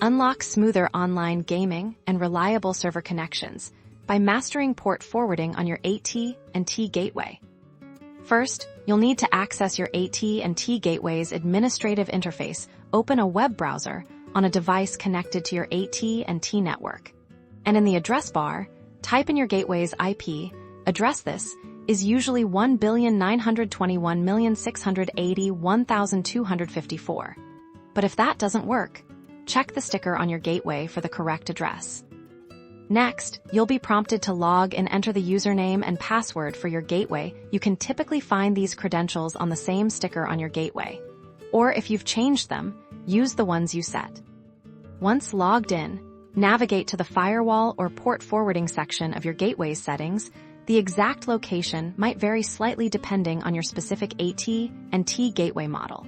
Unlock smoother online gaming and reliable server connections by mastering port forwarding on your AT&t Gateway. First, you'll need to access your AT&t Gateway's administrative interface. Open a web browser on a device connected to your AT&t network. And in the address bar, type in your gateway's IP address. This is usually 1,921,680,1,254. But if that doesn't work, check the sticker on your gateway for the correct address. Next, you'll be prompted to log and enter the username and password for your gateway. You can typically find these credentials on the same sticker on your gateway. Or if you've changed them, use the ones you set. Once logged in, navigate to the firewall or port forwarding section of your gateway's settings. The exact location might vary slightly depending on your specific AT&t gateway model,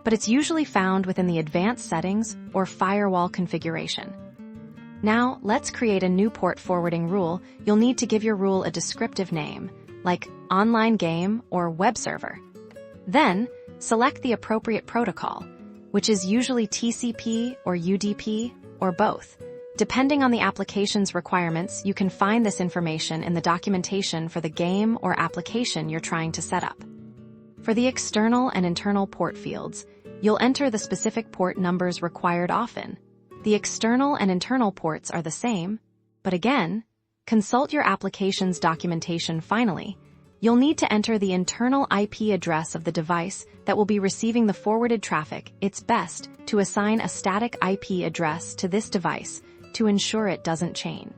but it's usually found within the advanced settings or firewall configuration. Now, let's create a new port forwarding rule. You'll need to give your rule a descriptive name, like online game or web server. Then, select the appropriate protocol, which is usually TCP or UDP or both. Depending on the application's requirements, you can find this information in the documentation for the game or application you're trying to set up. For the external and internal port fields, you'll enter the specific port numbers required often. The external and internal ports are the same, but again, consult your application's documentation. Finally, you'll need to enter the internal IP address of the device that will be receiving the forwarded traffic. It's best to assign a static IP address to this device to ensure it doesn't chain.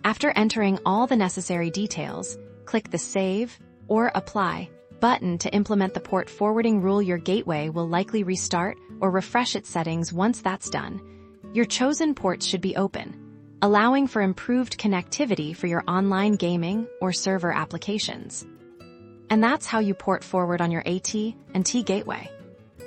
After entering all the necessary details, click the Save or Apply button to implement the port forwarding rule. Your gateway will likely restart or refresh its settings. Once that's done, your chosen ports should be open, allowing for improved connectivity for your online gaming or server applications. And that's how you port forward on your AT&t Gateway.